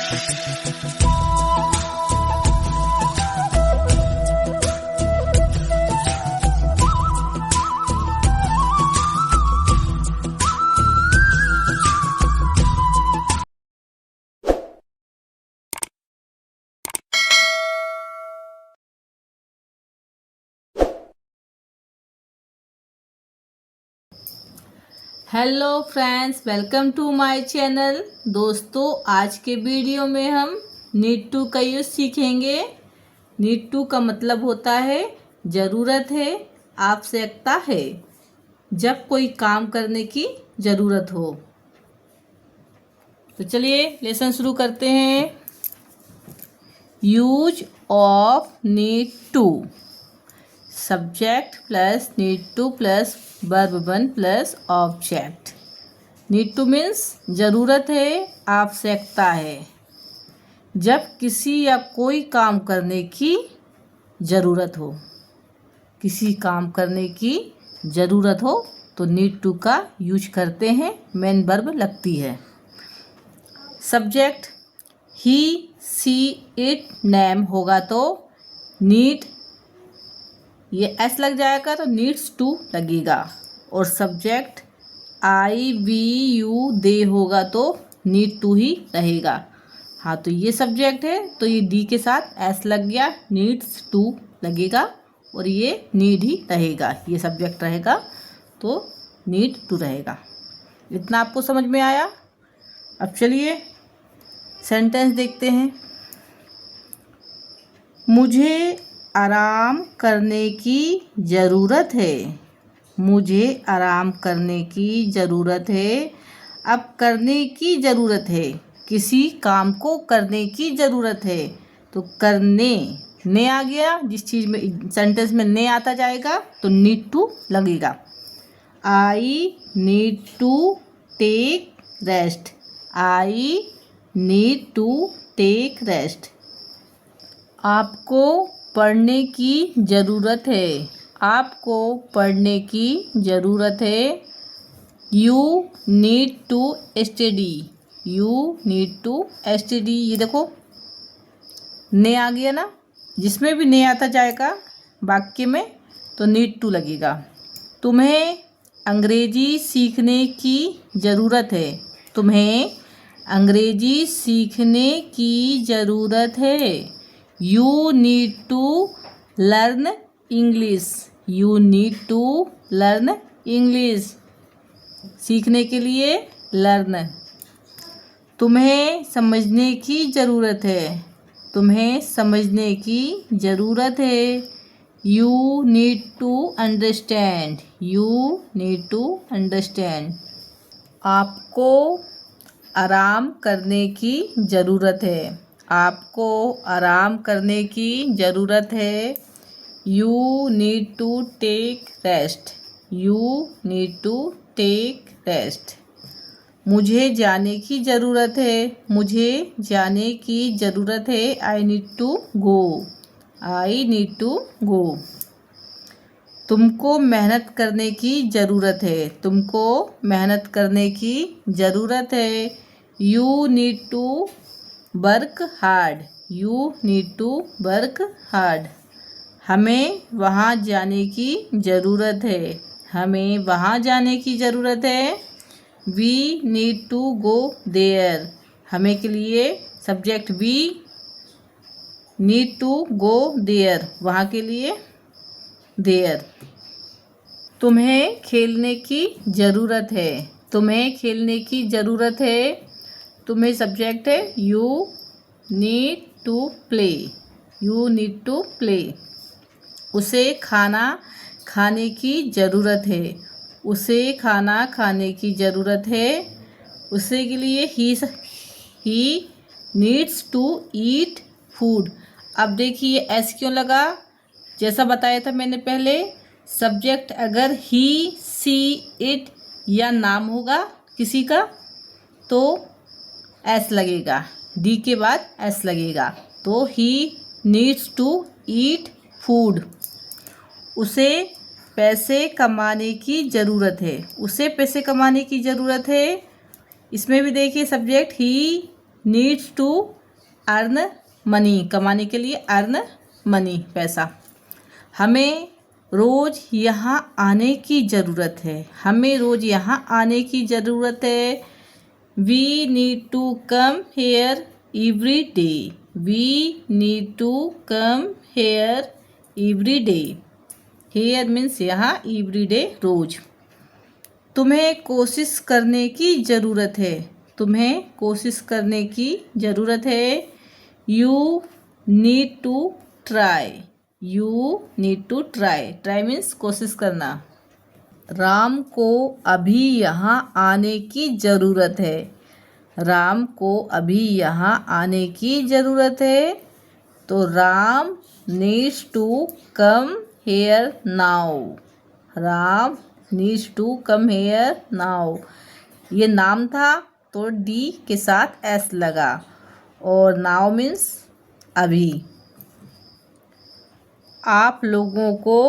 Hello friends, welcome to my channel. दोस्तों, आज के वीडियो में हम नीड टू का यूज़ सीखेंगे। नीड टू का मतलब होता है ज़रूरत है, आवश्यकता है, जब कोई काम करने की ज़रूरत हो। तो चलिए लेसन शुरू करते हैं। Use of need to. Subject plus need to plus verb one plus object. Need to means ज़रूरत है, आवश्यकता है। जब किसी या कोई काम करने की ज़रूरत हो, किसी काम करने की ज़रूरत हो तो नीड टू का यूज करते हैं, मेन वर्ब लगती है। Subject he see it name होगा तो नीड, ये एस लग जाएगा तो नीड्स टू लगेगा। और subject I we you they होगा तो नीड टू ही रहेगा। हाँ, तो ये सब्जेक्ट है तो ये डी के साथ एस लग गया, नीड्स टू लगेगा और ये नीड ही रहेगा। ये सब्जेक्ट रहेगा तो नीड टू रहेगा। इतना आपको समझ में आया? अब चलिए सेंटेंस देखते हैं। मुझे आराम करने की ज़रूरत है। मुझे आराम करने की ज़रूरत है। अब करने की ज़रूरत है, किसी काम को करने की ज़रूरत है तो करने, ने आ गया। जिस चीज़ में सेंटेंस में ने आता जाएगा तो नीड टू लगेगा। I need to take rest. I need to take rest. आपको पढ़ने की ज़रूरत है। आपको पढ़ने की ज़रूरत है। You need to study. You need to study. ये देखो ने आ गया ना, जिसमें भी ने आता जाएगा वाक्य में तो नीड टू लगेगा। तुम्हें अंग्रेजी सीखने की ज़रूरत है। तुम्हें अंग्रेजी सीखने की ज़रूरत है। You need to learn English. You need to learn English. सीखने के लिए learn। तुम्हें समझने की ज़रूरत है। तुम्हें समझने की ज़रूरत है। You need to understand. You need to understand. आपको आराम करने की ज़रूरत है। आपको आराम करने की ज़रूरत है। You need to take rest. You need to take rest. मुझे जाने की ज़रूरत है। मुझे जाने की ज़रूरत है। I need to go. I need to go. तुमको मेहनत करने की ज़रूरत है। तुमको मेहनत करने की ज़रूरत है। You need to work hard. You need to work hard. हमें वहाँ जाने की ज़रूरत है। हमें वहाँ जाने की ज़रूरत है। We need to go there. हमें के लिए subject we need to go there, वहाँ के लिए देयर। तुम्हें खेलने की ज़रूरत है। तुम्हें खेलने की ज़रूरत है। तुम्हें सब्जेक्ट है you need to play. You need to play. उसे खाना खाने की ज़रूरत है। उसे खाना खाने की ज़रूरत है। उसे के लिए he needs to eat food. अब देखिए एस क्यों लगा, जैसा बताया था मैंने पहले। सब्जेक्ट अगर ही सी इट या नाम होगा किसी का तो एस लगेगा, डी के बाद एस लगेगा। तो he needs to eat food. उसे पैसे कमाने की ज़रूरत है। उसे पैसे कमाने की ज़रूरत है। इसमें भी देखिए subject he needs to earn money, कमाने के लिए अर्न मनी, पैसा। हमें रोज़ यहाँ आने की ज़रूरत है, हमें रोज़ यहाँ आने की ज़रूरत है। We need to come here every day, we need to come here every day. Here means यहाँ, एवरी डे रोज़। तुम्हें कोशिश करने की ज़रूरत है, तुम्हें कोशिश करने की ज़रूरत है। You need to try, you need to try, try means कोशिश करना। राम को अभी यहाँ आने की ज़रूरत है, राम को अभी यहाँ आने की ज़रूरत है। तो Ram needs to come here now, Ram needs to come here now. ये नाम था तो डी के साथ एस लगा, और नाउ मीन्स अभी। आप लोगों को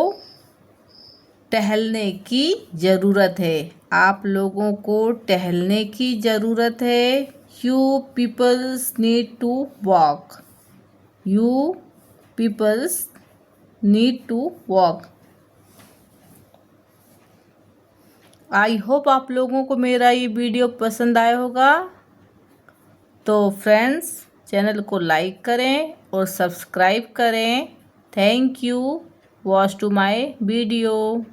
टहलने की ज़रूरत है, आप लोगों को टहलने की ज़रूरत है। You peoples need to walk, you peoples need to walk. I hope आप लोगों को मेरा ये वीडियो पसंद आया होगा। तो फ्रेंड्स, चैनल को लाइक करें और सब्सक्राइब करें। Thank you watch to my video.